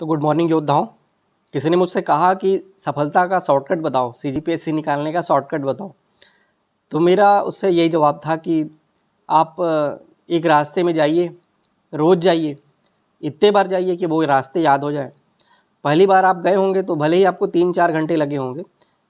तो good morning योद्धाओं। किसी ने मुझसे कहा कि सफलता का शॉर्टकट बताओ, सीजीपीएससी निकालने का शॉर्टकट बताओ। तो मेरा उससे यही जवाब था कि आप एक रास्ते में जाइए, रोज़ जाइए, इतने बार जाइए कि वो रास्ते याद हो जाए। पहली बार आप गए होंगे तो भले ही आपको 3-4 घंटे लगे होंगे,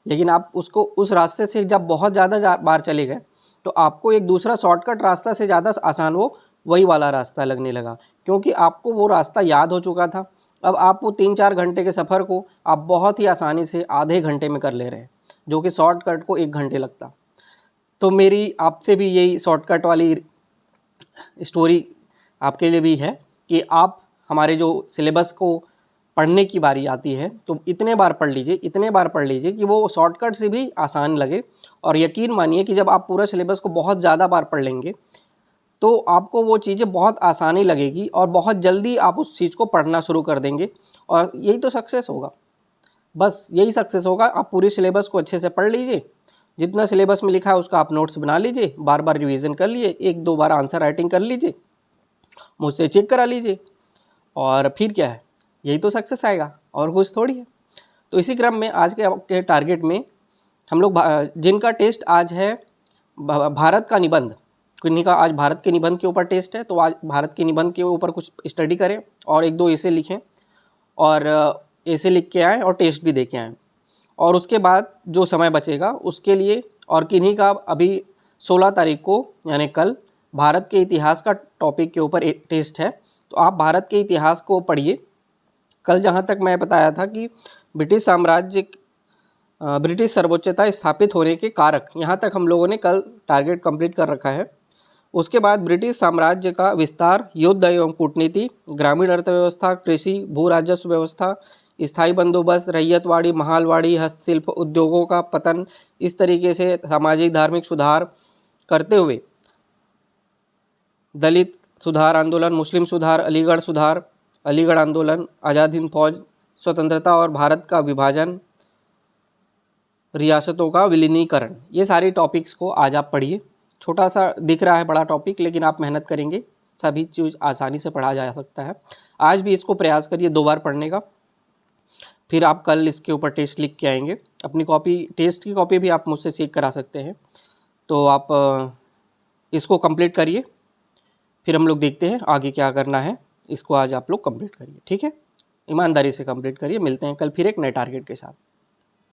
लेकिन आप उसको उस रास्ते से जब बहुत ज़्यादा बार चले गए तो आपको एक दूसरा शॉर्टकट रास्ता से ज़्यादा आसान वही वाला रास्ता लगने लगा, क्योंकि आपको वो रास्ता याद हो चुका था। अब आप वो 3-4 घंटे के सफ़र को आप बहुत ही आसानी से आधे घंटे में कर ले रहे हैं, जो कि शॉर्टकट को 1 घंटे लगता। तो मेरी आपसे भी यही शॉर्टकट वाली स्टोरी आपके लिए भी है कि आप हमारे जो सिलेबस को पढ़ने की बारी आती है तो इतने बार पढ़ लीजिए कि वो शॉर्टकट से भी आसान लगे। और यकीन मानिए कि जब आप पूरा सिलेबस को बहुत ज़्यादा बार पढ़ लेंगे तो आपको वो चीज़ें बहुत आसानी लगेगी और बहुत जल्दी आप उस चीज़ को पढ़ना शुरू कर देंगे, और यही तो सक्सेस होगा। बस यही सक्सेस होगा। आप पूरी सिलेबस को अच्छे से पढ़ लीजिए, जितना सिलेबस में लिखा है उसका आप नोट्स बना लीजिए, बार बार रिवीजन कर लीजिए, 1-2 बार आंसर राइटिंग कर लीजिए, मुझसे चेक करा लीजिए, और फिर क्या है, यही तो सक्सेस आएगा, और कुछ थोड़ी है। तो इसी क्रम में आज के टारगेट में हम लोग जिनका टेस्ट आज है भारत का निबंध, किन्हीं का आज भारत के निबंध के ऊपर टेस्ट है, तो आज भारत के निबंध के ऊपर कुछ स्टडी करें और 1-2 ऐसे लिखें, और ऐसे लिख के आएँ और टेस्ट भी दे के आएँ। और उसके बाद जो समय बचेगा उसके लिए, और किन्हीं का अभी 16 तारीख को यानी कल भारत के इतिहास का टॉपिक के ऊपर एक टेस्ट है, तो आप भारत के इतिहास को पढ़िए। कल जहाँ तक मैं बताया था कि ब्रिटिश साम्राज्य, ब्रिटिश सर्वोच्चता स्थापित होने के कारक, यहाँ तक हम लोगों ने कल टारगेट कंप्लीट कर रखा है। उसके बाद ब्रिटिश साम्राज्य का विस्तार, युद्ध एवं कूटनीति, ग्रामीण अर्थव्यवस्था, कृषि, भू राजस्व व्यवस्था, स्थायी बंदोबस्त, रैयतवाड़ी, महालवाड़ी, हस्तशिल्प उद्योगों का पतन, इस तरीके से सामाजिक धार्मिक सुधार करते हुए दलित सुधार आंदोलन, मुस्लिम सुधार, अलीगढ़ आंदोलन, आज़ाद हिंद फौज, स्वतंत्रता और भारत का विभाजन, रियासतों का विलीनीकरण, ये सारे टॉपिक्स को आज आप पढ़िए। छोटा सा दिख रहा है बड़ा टॉपिक, लेकिन आप मेहनत करेंगे सभी चीज़ आसानी से पढ़ा जा सकता है। आज भी इसको प्रयास करिए 2 बार पढ़ने का, फिर आप कल इसके ऊपर टेस्ट लिख के आएंगे। अपनी कॉपी, टेस्ट की कॉपी भी आप मुझसे चेक करा सकते हैं। तो आप इसको कंप्लीट करिए, फिर हम लोग देखते हैं आगे क्या करना है। इसको आज आप लोग कंप्लीट करिए, ठीक है, ईमानदारी से कंप्लीट करिए। मिलते हैं कल फिर एक नए टारगेट के साथ।